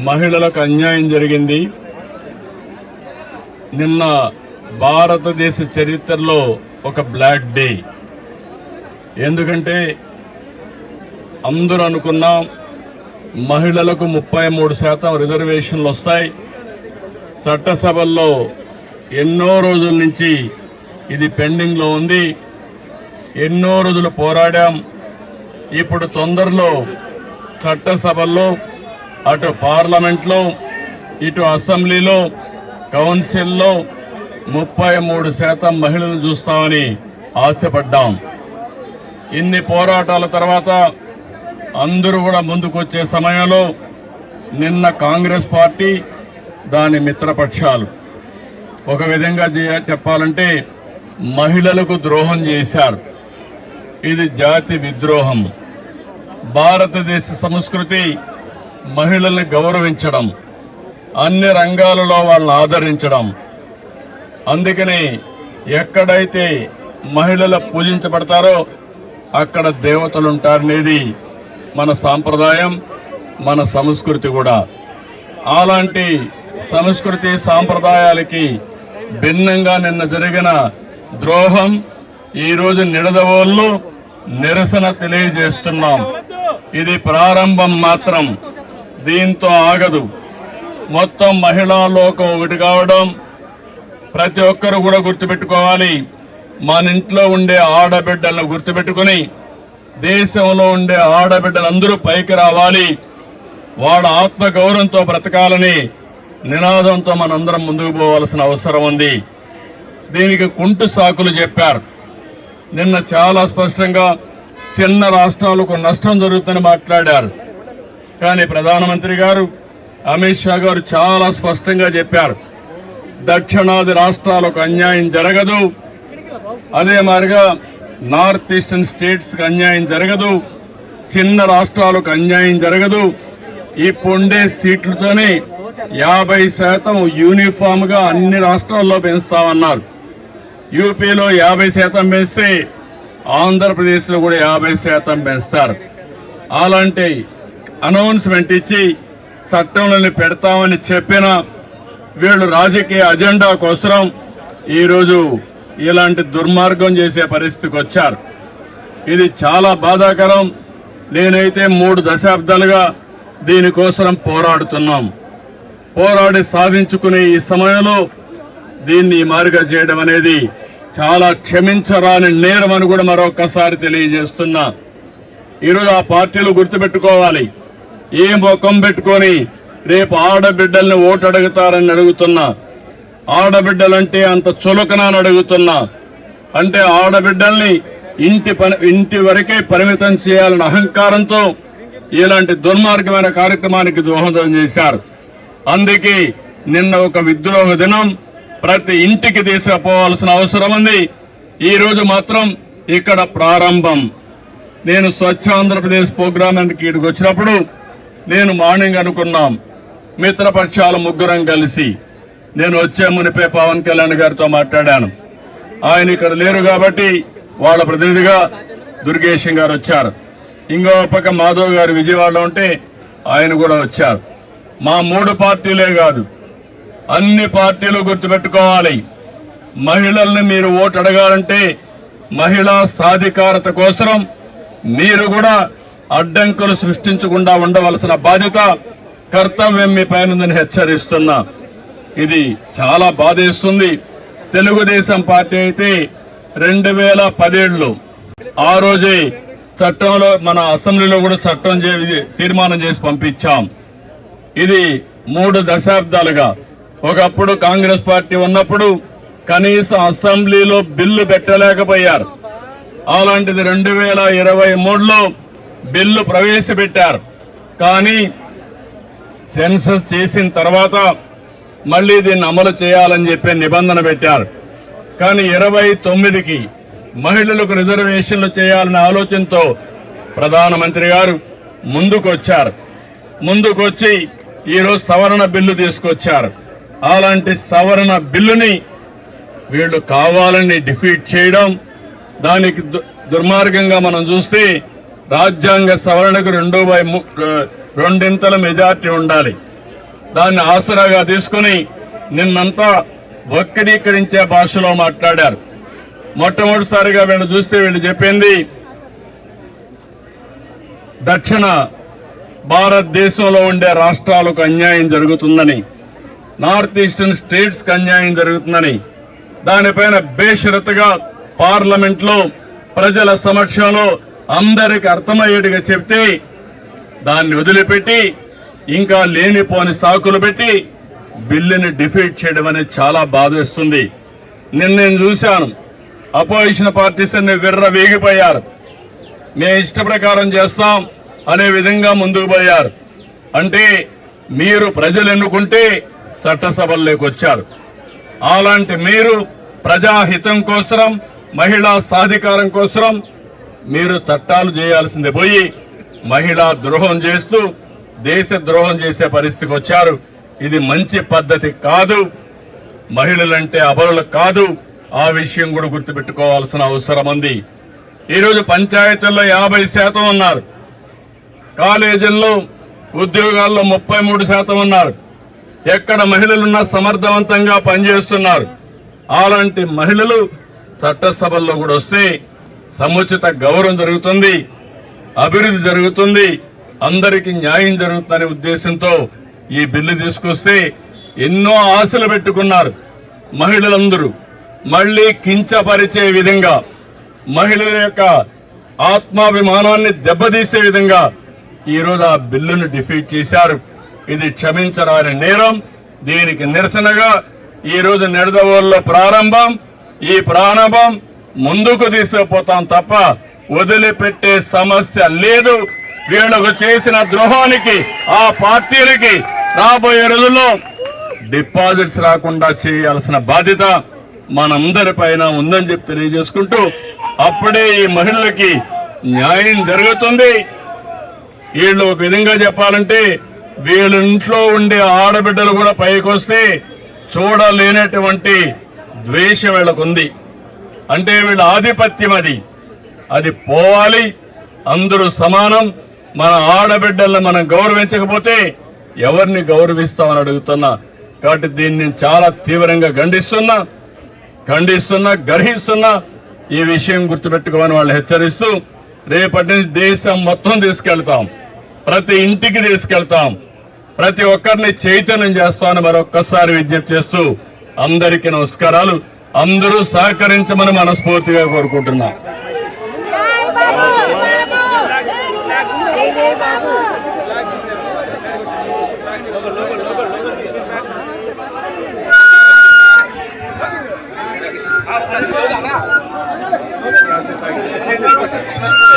మహిళలకు అన్యాయం జరిగింది. నిన్న భారతదేశ చరిత్రలో ఒక బ్లాక్ డే. ఎందుకంటే అందరూ అనుకున్నాం మహిళలకు 33% రిజర్వేషన్లు వస్తాయి. చట్టసభల్లో ఎన్నో రోజుల నుంచి ఇది పెండింగ్లో ఉంది. ఎన్నో రోజులు పోరాడాం. ఇప్పుడు తొందరలో చట్టసభల్లో అటు పార్లమెంట్లో ఇటు అసెంబ్లీలో కౌన్సిల్లో 33% మహిళలను చూస్తామని ఆశపడ్డాం. ఇన్ని పోరాటాల తర్వాత అందరూ కూడా ముందుకొచ్చే సమయంలో నిన్న కాంగ్రెస్ పార్టీ దాని మిత్రపక్షాలు ఒక విధంగా చెప్పాలంటే మహిళలకు ద్రోహం చేశారు. ఇది జాతి విద్రోహం. భారతదేశ సంస్కృతి మహిళల్ని గౌరవించడం, అన్ని రంగాలలో వాళ్ళని ఆదరించడం. అందుకని ఎక్కడైతే మహిళలు పూజించబడతారో అక్కడ దేవతలుంటారనేది మన సాంప్రదాయం, మన సంస్కృతి కూడా. అలాంటి సంస్కృతి సాంప్రదాయాలకి భిన్నంగా నిన్న జరిగిన ద్రోహం ఈరోజు నిడదవోళ్ళు నిరసన తెలియజేస్తున్నాం. ఇది ప్రారంభం మాత్రం, దీంతో ఆగదు. మొత్తం మహిళా లోకం ఒకటి కావడం ప్రతి ఒక్కరు కూడా గుర్తుపెట్టుకోవాలి. మన ఇంట్లో ఉండే ఆడబిడ్డలను గుర్తుపెట్టుకుని దేశంలో ఉండే ఆడబిడ్డలందరూ పైకి రావాలి, వాళ్ళ ఆత్మగౌరవంతో బ్రతకాలని నినాదంతో మనందరం ముందుకు పోవాల్సిన అవసరం ఉంది. దీనికి కుంటు సాకులు చెప్పారు. నిన్న చాలా స్పష్టంగా చిన్న రాష్ట్రాలకు నష్టం జరుగుతుందని మాట్లాడారు. కానీ ప్రధానమంత్రి గారు అమిత్ షా గారు చాలా స్పష్టంగా చెప్పారు, దక్షిణాది రాష్ట్రాలకు అన్యాయం జరగదు, అదే మాదిరిగా నార్త్ ఈస్టర్న్ స్టేట్స్ కి అన్యాయం జరగదు, చిన్న రాష్ట్రాలకు అన్యాయం జరగదు. ఇప్పుండే సీట్లతోనే 50% యూనిఫామ్ గా అన్ని రాష్ట్రాల్లో పెంచుతామన్నారు. యూపీలో 50% పెంచితే ఆంధ్రప్రదేశ్ లో కూడా 50% పెంచుతారు. అలాంటి అనౌన్స్మెంట్ ఇచ్చి చట్టంలోని పెడతామని చెప్పిన వీళ్ళు రాజకీయ అజెండా కోసం ఈరోజు ఇలాంటి దుర్మార్గం చేసే పరిస్థితికి వచ్చారు. ఇది చాలా బాధాకరం. నేనైతే 3 దశాబ్దాలుగా దీనికోసం పోరాడుతున్నాం. పోరాడి సాధించుకునే ఈ సమయంలో దీన్ని ఈ మారుగా చేయడం అనేది చాలా క్షమించరాని నేరం అని కూడా మరొకసారి తెలియజేస్తున్నా. ఈరోజు ఆ పార్టీలు గుర్తుపెట్టుకోవాలి, ఏ ముఖం పెట్టుకొని రేపు ఆడబిడ్డల్ని ఓటు అడుగుతారని అడుగుతున్నా. ఆడబిడ్డలంటే అంత చులకనని అడుగుతున్నా. అంటే ఆడబిడ్డల్ని ఇంటి వరకే పరిమితం చేయాలన్న అహంకారంతో ఇలాంటి దుర్మార్గమైన కార్యక్రమానికి దోహదం చేశారు. అందుకే నిన్న ఒక విద్రోహ దినం ప్రతి ఇంటికి తీసుకుపోవాల్సిన అవసరం ఉంది. ఈ రోజు మాత్రం ఇక్కడ ప్రారంభం. నేను స్వచ్ఛ ఆంధ్రప్రదేశ్ ప్రోగ్రామానికి ఇక్కడికి వచ్చినప్పుడు నేను మార్నింగ్ అనుకున్నాం, మిత్రపక్షాలు ముగ్గురం కలిసి నేను వచ్చే మునిపే పవన్ కళ్యాణ్ గారితో మాట్లాడాను. ఆయన ఇక్కడ లేరు కాబట్టి వాళ్ళ ప్రతినిధిగా దుర్గేశం గారు వచ్చారు. ఇంకో పక్క మాధవ్ గారు విజయవాడలో ఉంటే ఆయన కూడా వచ్చారు. మా 3 పార్టీలే కాదు, అన్ని పార్టీలు గుర్తుపెట్టుకోవాలి, మహిళల్ని మీరు ఓటు అడగాలంటే మహిళా సాధికారత కోసం మీరు కూడా అడ్డంకులు సృష్టించకుండా ఉండవలసిన బాధ్యత, కర్తవ్యం మీ పైన హెచ్చరిస్తున్నా. ఇది చాలా బాధేస్తుంది. తెలుగుదేశం పార్టీ అయితే 2017లో ఆ రోజే చట్టంలో మన అసెంబ్లీలో కూడా చట్టం తీర్మానం చేసి పంపించాం. ఇది 3 దశాబ్దాలుగా ఒకప్పుడు కాంగ్రెస్ పార్టీ ఉన్నప్పుడు కనీసం అసెంబ్లీలో బిల్లు పెట్టలేకపోయారు. అలాంటిది 2023లో బిల్లు ప్రవేశపెట్టారు. కానీ సెన్సస్ చేసిన తర్వాత మళ్లీ దీన్ని అమలు చేయాలని చెప్పి నిబంధన పెట్టారు. కానీ 29కి మహిళలకు రిజర్వేషన్లు చేయాలనే ఆలోచనతో ప్రధానమంత్రి గారు ముందుకొచ్చారు. ముందుకొచ్చి ఈరోజు సవరణ బిల్లు తీసుకొచ్చారు. అలాంటి సవరణ బిల్లుని వీళ్లు కావాలని డిఫీట్ చేయడం, దానికి దుర్మార్గంగా మనం చూస్తే రాజ్యాంగ సవరణకు 2/2 మెజార్టీ ఉండాలి. దాన్ని ఆసరాగా తీసుకుని నిన్నంతా వక్రీకరించే భాషలో మాట్లాడారు. మొట్టమొదటిసారిగా వీళ్ళు చూస్తే వీళ్ళు చెప్పింది దక్షిణ భారతదేశంలో ఉండే రాష్ట్రాలకు అన్యాయం జరుగుతుందని, నార్త్ ఈస్టర్న్ స్టేట్స్ కి అన్యాయం జరుగుతుందని, దానిపైన బేషరతుగా పార్లమెంట్ లో ప్రజల సమక్షంలో అందరికి అర్థమయ్యేట్టుగా చెప్తే దాన్ని వదిలిపెట్టి ఇంకా లేనిపోని సాకులు పెట్టి బిల్లుని డిఫీట్ చేయడం అనేది చాలా బాధేస్తుంది. నేను చూశాను, అపోజిషన్ పార్టీస్ అన్ని విర్ర వేగిపోయారు. మేము ఇష్ట ప్రకారం చేస్తాం అనే విధంగా ముందుకు పోయారు. అంటే మీరు ప్రజలు ఎన్నుకుంటే చట్టసభల్లోకి వచ్చారు. అలాంటి మీరు ప్రజాహితం కోసం, మహిళా సాధికారం కోసం మీరు చట్టాలు చేయాల్సిందే పోయి మహిళా ద్రోహం చేస్తూ దేశ ద్రోహం చేసే పరిస్థితికి వచ్చారు. ఇది మంచి పద్ధతి కాదు. మహిళలంటే అబలులు కాదు. ఆ విషయం కూడా గుర్తుపెట్టుకోవాల్సిన అవసరం ఉంది. ఈరోజు పంచాయతీల్లో 50% ఉన్నారు, కాలేజీల్లో ఉద్యోగాల్లో 33% ఉన్నారు. ఎక్కడ మహిళలున్నా సమర్థవంతంగా పనిచేస్తున్నారు. అలాంటి మహిళలు చట్టసభల్లో కూడా వస్తే సముచిత గౌరవం జరుగుతుంది, అభివృద్ధి జరుగుతుంది, అందరికీ న్యాయం జరుగుతుందనే ఉద్దేశంతో ఈ బిల్లు తీసుకొస్తే ఎన్నో ఆశలు పెట్టుకున్నారు మహిళలందరూ. మళ్లీ కించపరిచే విధంగా, మహిళల యొక్క ఆత్మాభిమానాన్ని దెబ్బతీసే విధంగా ఈరోజు ఆ బిల్లును డిఫీట్ చేశారు. ఇది క్షమించరాని నేరం. దీనికి నిరసనగా ఈరోజు నిడదవోలులో ప్రారంభం. ఈ ప్రారంభం ముందుకు తీసుకుపోతాం తప్ప వదిలిపెట్టే సమస్య లేదు. వీళ్లకు చేసిన ద్రోహానికి ఆ పార్టీలకి రాబోయే రోజుల్లో డిపాజిట్స్ రాకుండా చేయాల్సిన బాధ్యత మనందరిపైన ఉందని చెప్పి తెలియజేసుకుంటూ, అప్పుడే ఈ మహిళలకి న్యాయం జరుగుతుంది. వీళ్ళు ఒక విధంగా చెప్పాలంటే వీళ్ళ ఇంట్లో ఉండే ఆడబిడ్డలు కూడా పైకొస్తే చూడలేనటువంటి ద్వేషం వీళ్ళకుంది. అంటే వీళ్ళ ఆధిపత్యం అది పోవాలి. అందరూ సమానం. మన ఆడబిడ్డలను మనం గౌరవించకపోతే ఎవరిని గౌరవిస్తామని అడుగుతున్నా. కాబట్టి దీన్ని నేను చాలా తీవ్రంగా ఖండిస్తున్నా, గర్హిస్తున్నా. ఈ విషయం గుర్తుపెట్టుకోమని వాళ్ళు హెచ్చరిస్తూ, రేపటి నుంచి దేశం మొత్తం తీసుకెళ్తాం, ప్రతి ఇంటికి తీసుకెళ్తాం, ప్రతి ఒక్కరిని చైతన్యం చేస్తామని మరొక్కసారి విజ్ఞప్తి చేస్తూ అందరికీ నమస్కారాలు. అందరూ సహకరించమని మనస్ఫూర్తిగా కోరుకుంటున్నా. Gracias.